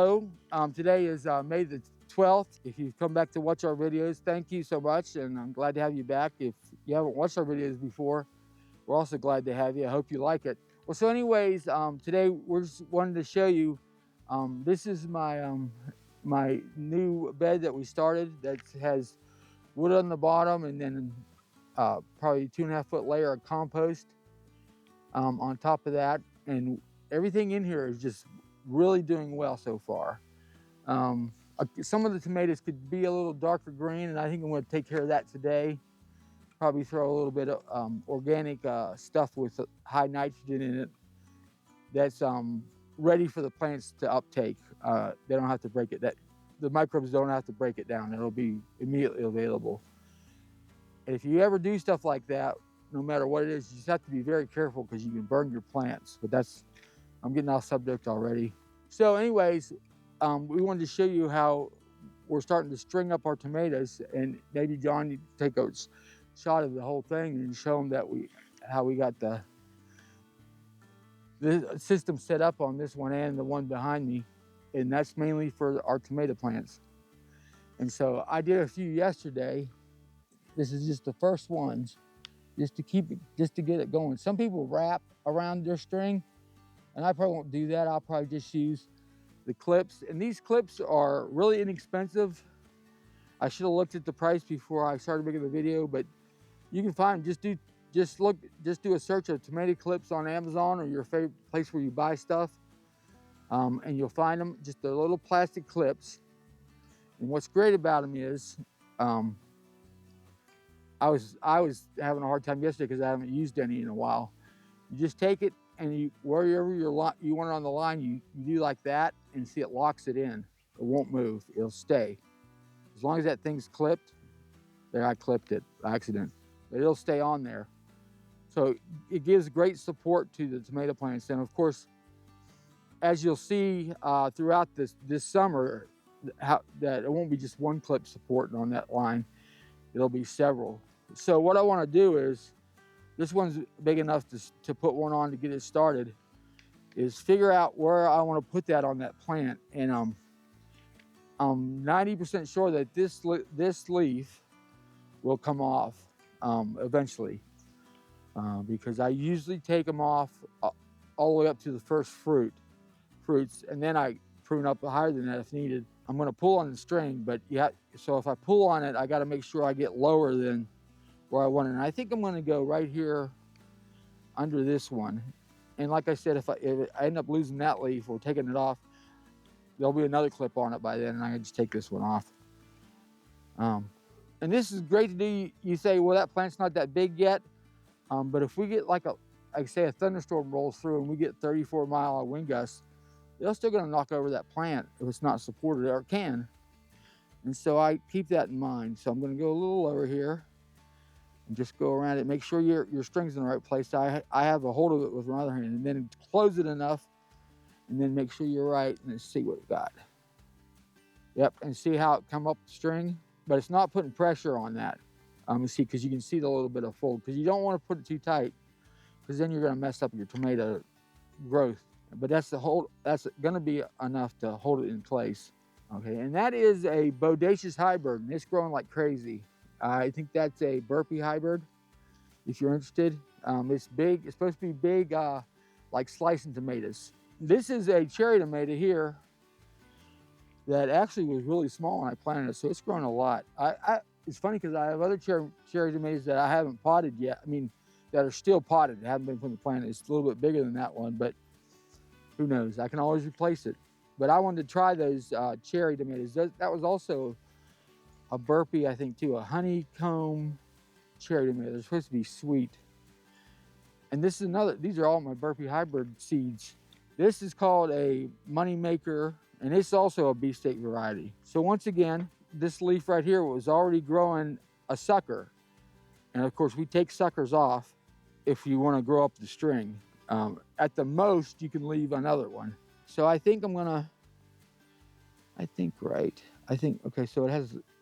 Hello, today is May the 12th. If you've come back to watch our videos, thank you so much, and I'm glad to have you back. If you haven't watched our videos before, we're also glad to have you. I hope you like it. Well, so anyways, today we're just wanted to show you, this is my my new bed that we started that has wood on the bottom and then probably 2.5 foot layer of compost on top of that, and everything in here is just really doing well so far. Some of the tomatoes could be a little darker green, and I think I'm going to take care of that today. Probably throw a little bit of organic stuff with high nitrogen in it that's ready for the plants to uptake. They don't have to break it. The microbes don't have to break it down. It'll be immediately available. And if you ever do stuff like that, no matter what it is, you just have to be very careful because you can burn your plants. But I'm getting off subject already. So anyways, we wanted to show you how we're starting to string up our tomatoes, and maybe John, you take a shot of the whole thing and show them that how we got the system set up on this one and the one behind me, and that's mainly for our tomato plants. And so I did a few yesterday. This is just the first ones, just to get it going. Some people wrap around their string, and I probably won't do that. I'll probably just use the clips, and these clips are really inexpensive. I should have looked at the price before I started making the video, but you can find them. Just do a search of tomato clips on Amazon or your favorite place where you buy stuff, and you'll find them. Just the little plastic clips. And what's great about them is, I was having a hard time yesterday because I haven't used any in a while. You just take it, and wherever you want it on the line, you do like that, and see it locks it in. It won't move. It'll stay. As long as that thing's clipped. There, I clipped it by accident. But it'll stay on there. So it gives great support to the tomato plants. And of course, as you'll see throughout this summer, that it won't be just one clip supporting on that line. It'll be several. So what I want to do is, this one's big enough to put one on to get it started, is figure out where I want to put that on that plant. And I'm 90% sure that this leaf will come off eventually, because I usually take them off all the way up to the first fruits, and then I prune up higher than that if needed. I'm going to pull on the string, but so if I pull on it, I got to make sure I get lower than where I want it. And I think I'm going to go right here under this one. And like I said, if I end up losing that leaf or taking it off, there'll be another clip on it by then, and I can just take this one off. And this is great to do. You say, well, that plant's not that big yet, but if we get like say a thunderstorm rolls through and we get 34-mile wind gusts, they're still going to knock over that plant if it's not supported, or it can. And so I keep that in mind. So I'm going to go a little lower here and just go around it. Make sure your string's in the right place. I have a hold of it with my other hand, and then close it enough, and then make sure you're right, and then see what we got. Yep, and see how it come up the string, but it's not putting pressure on that. You see, because you can see the little bit of fold, because you don't want to put it too tight, because then you're going to mess up your tomato growth. But that's going to be enough to hold it in place. Okay, and that is a bodacious hybrid, and it's growing like crazy. I think that's a burpee hybrid, if you're interested. It's big. It's supposed to be big, like slicing tomatoes. This is a cherry tomato here that actually was really small when I planted it, so it's grown a lot. It's funny because I have other cherry tomatoes that I haven't potted yet. I mean, that are still potted. They haven't been put in the plant. It's a little bit bigger than that one, but who knows? I can always replace it. But I wanted to try those cherry tomatoes. That was also a burpee, I think, too. A honeycomb cherry tomato. They're supposed to be sweet. And this is another. These are all my burpee hybrid seeds. This is called a money maker, and it's also a beefsteak variety. So once again, this leaf right here was already growing a sucker. And of course, we take suckers off if you want to grow up the string. At the most, you can leave another one. So I think I'm gonna, okay,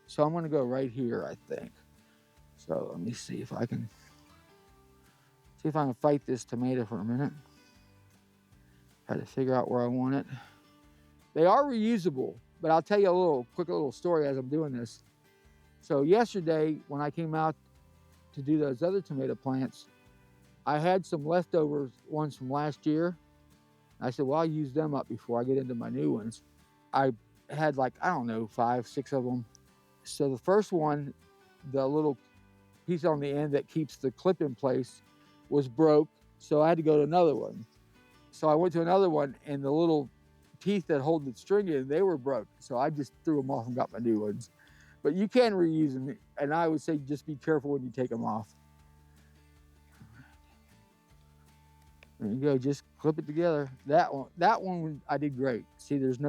so I'm gonna go right here, I think. So let me see if I can fight this tomato for a minute. Try to figure out where I want it. They are reusable, but I'll tell you a quick little story as I'm doing this. So yesterday, when I came out to do those other tomato plants, I had some leftover ones from last year. I said, well, I'll use them up before I get into my new ones. I had like, I don't know, 5, 6 of them. So the first one, the little piece on the end that keeps the clip in place was broke. So I had to go to another one. So I went to another one, and the little teeth that hold the string in, they were broke. So I just threw them off and got my new ones. But you can reuse them, and I would say just be careful when you take them off. There you go, just clip it together. That one I did great. See, there's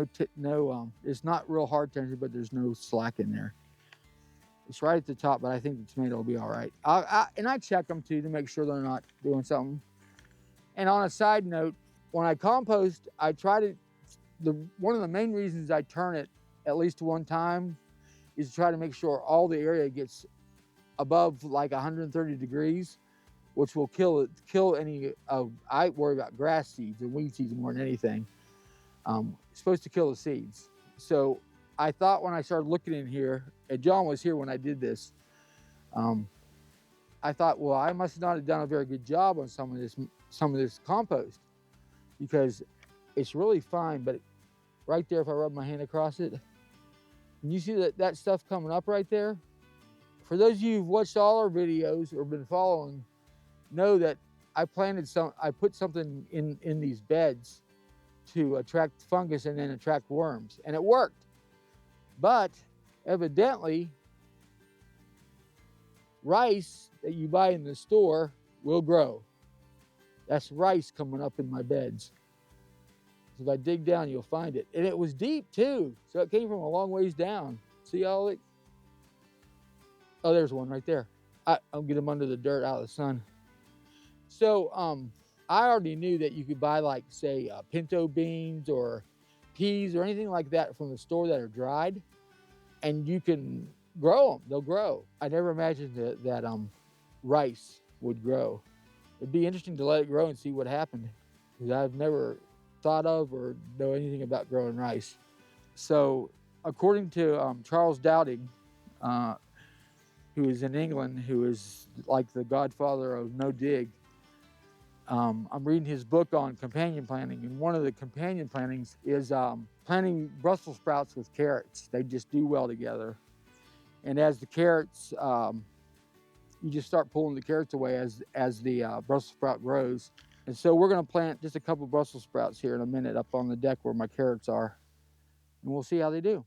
it's not real hard tension, but there's no slack in there. It's right at the top, but I think the tomato will be all right. And I check them too to make sure they're not doing something. And on a side note, when I compost, I try to, one of the main reasons I turn it at least one time is to try to make sure all the area gets above like 130 degrees, which will kill any I worry about grass seeds and weed seeds more than anything. It's supposed to kill the seeds. So I thought when I started looking in here, and John was here when I did this, I thought, well, I must not have done a very good job on some of this compost, because it's really fine. But right there, if I rub my hand across it, and you see that stuff coming up right there. For those of you who've watched all our videos or been following, know that I put something in these beds to attract fungus and then attract worms, and it worked. But evidently, rice that you buy in the store will grow. That's rice coming up in my beds. So if I dig down, you'll find it. And it was deep too, so it came from a long ways down. See all it? Oh, there's one right there. I'll get them under the dirt, out of the sun. So I already knew that you could buy, like, say, pinto beans or peas or anything like that from the store that are dried, and you can grow them. They'll grow. I never imagined that rice would grow. It'd be interesting to let it grow and see what happened, because I've never thought of or know anything about growing rice. So according to Charles Dowding, who is in England, who is like the godfather of no dig, I'm reading his book on companion planting, and one of the companion plantings is planting Brussels sprouts with carrots. They just do well together. And as the carrots, you just start pulling the carrots away as the Brussels sprout grows. And so we're gonna plant just a couple Brussels sprouts here in a minute up on the deck where my carrots are, and we'll see how they do.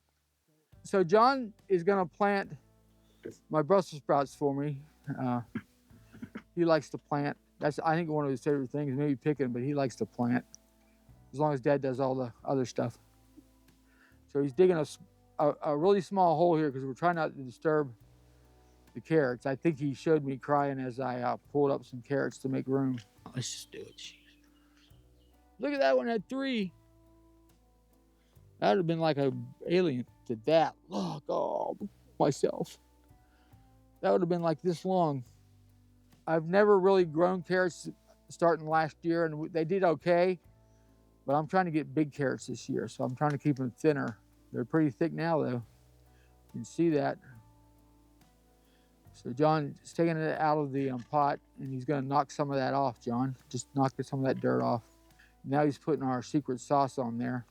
So John is gonna plant my Brussels sprouts for me. He likes to plant. That's, I think, one of his favorite things, maybe picking, but he likes to plant, as long as Dad does all the other stuff. So he's digging a really small hole here because we're trying not to disturb the carrots. I think he showed me crying as I pulled up some carrots to make room. Let's just do it. Look at that one at 3. That would have been like an alien to that. Look, oh, myself. That would have been like this long. I've never really grown carrots starting last year, and they did okay, but I'm trying to get big carrots this year, so I'm trying to keep them thinner. They're pretty thick now, though. You can see that. So John is taking it out of the pot, and he's gonna knock some of that off, John. Just knock some of that dirt off. Now he's putting our secret sauce on there.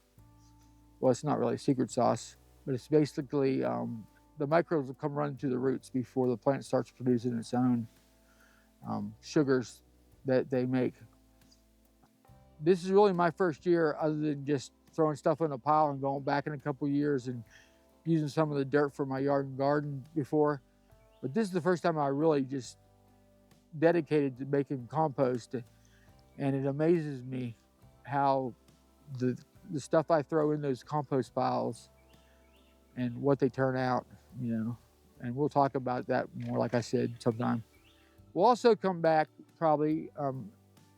Well, it's not really secret sauce, but it's basically, the microbes will come running to the roots before the plant starts producing its own sugars that they make. This is really my first year, other than just throwing stuff in a pile and going back in a couple years and using some of the dirt for my yard and garden before. But this is the first time I really just dedicated to making compost, and it amazes me how the stuff I throw in those compost piles and what they turn out, you know. And we'll talk about that more, like I said, sometime. We'll also come back probably,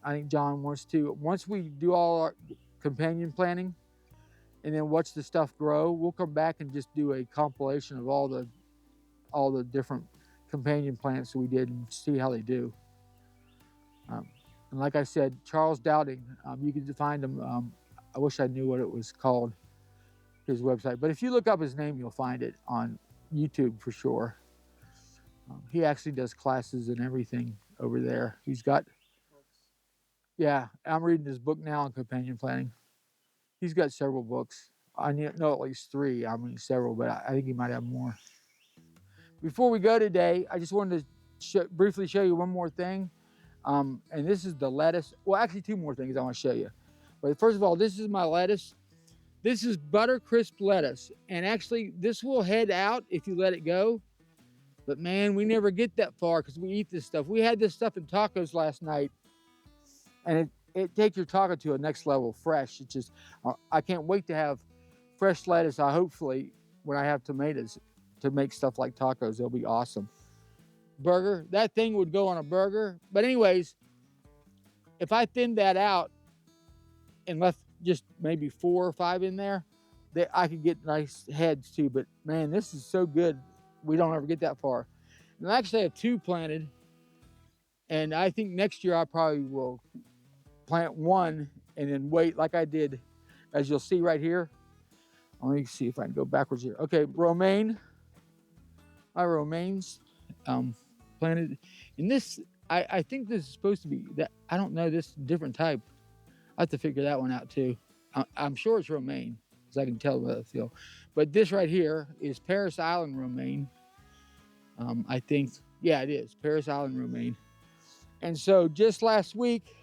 I think John wants to, once we do all our companion planting and then watch the stuff grow, we'll come back and just do a compilation of all the different companion plants that we did and see how they do. And like I said, Charles Dowding, you can find him. I wish I knew what it was called. his website. But if you look up his name, you'll find it on YouTube for sure. He actually does classes and everything over there. He's got, yeah, I'm reading his book now on companion planning. He's got several books. I know at least 3. I mean, several, but I think he might have more. Before we go today, I just wanted to briefly show you one more thing. And this is the lettuce. Well, actually 2 more things I want to show you. But first of all, this is my lettuce. This is butter crisp lettuce. And actually, this will head out if you let it go. But man, we never get that far because we eat this stuff. We had this stuff in tacos last night, and it takes your taco to a next level fresh. It's just, I can't wait to have fresh lettuce. Hopefully, when I have tomatoes to make stuff like tacos, they'll be awesome. Burger, that thing would go on a burger. But anyways, if I thinned that out and left just maybe 4 or 5 in there, I could get nice heads too. But man, this is so good. We don't ever get that far. And I actually have 2 planted. And I think next year I probably will plant 1 and then wait like I did, as you'll see right here. Let me see if I can go backwards here. Okay, romaine. My romaines planted. And this, I think this is supposed to be, that I don't know, this different type. I have to figure that one out too. I'm sure it's romaine, because I can tell by the feel. But this right here is Paris Island romaine. I think, yeah, it is Paris Island romaine. And so just last week,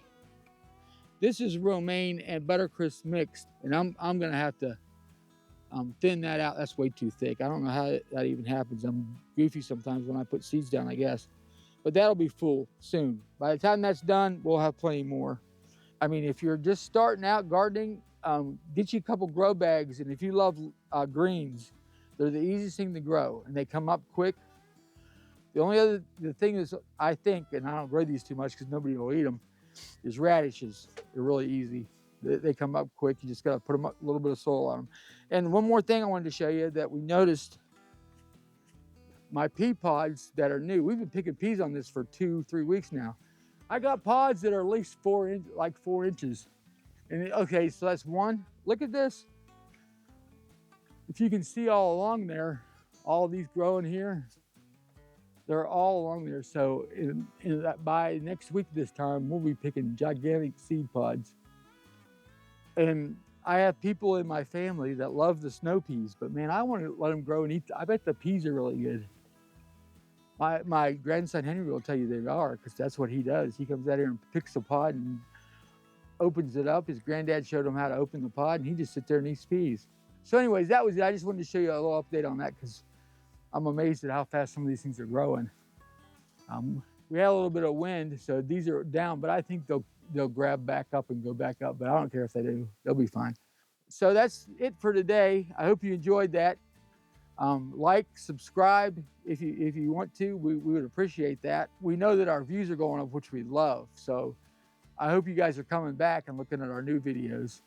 this is romaine and buttercrisp mixed, and I'm gonna have to thin that out. That's way too thick. I don't know how that even happens. I'm goofy sometimes when I put seeds down, I guess. But that'll be full soon. By the time that's done, we'll have plenty more. I mean, if you're just starting out gardening, get you a couple grow bags, and if you love greens, they're the easiest thing to grow, and they come up quick. The only the thing is, I think, and I don't grow these too much because nobody will eat them, is radishes. They're really easy. They come up quick. You just got to put a little bit of soil on them. And one more thing I wanted to show you that we noticed, my pea pods that are new. We've been picking peas on this for 2-3 weeks now. I got pods that are at least 4 inches. And okay, so that's 1. Look at this. If you can see all along there, all of these growing here, they're all along there. So by next week this time, we'll be picking gigantic seed pods. And I have people in my family that love the snow peas, but man, I want to let them grow and eat. I bet the peas are really good. My grandson Henry will tell you they are, because that's what he does. He comes out here and picks a pod and opens it up. His granddad showed him how to open the pod, and he just sits there and eats peas. So anyways, that was it. I just wanted to show you a little update on that, because I'm amazed at how fast some of these things are growing. We had a little bit of wind, so these are down, but I think they'll grab back up and go back up, but I don't care if they do. They'll be fine. So that's it for today. I hope you enjoyed that. Like, subscribe if you want to. We would appreciate that. We know that our views are going up, which we love. So I hope you guys are coming back and looking at our new videos.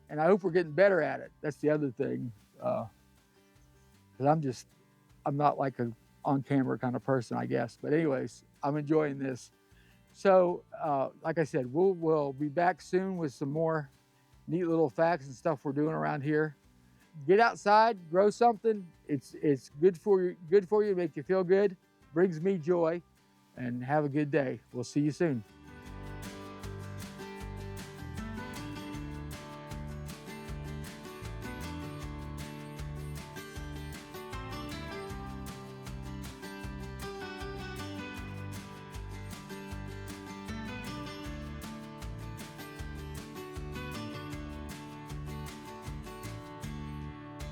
And I hope we're getting better at it. That's the other thing. Because I'm not like a on-camera kind of person, I guess. But anyways, I'm enjoying this. So like I said, we'll be back soon with some more neat little facts and stuff we're doing around here. Get outside, grow something. It's good for you, make you feel good, brings me joy, and have a good day. We'll see you soon.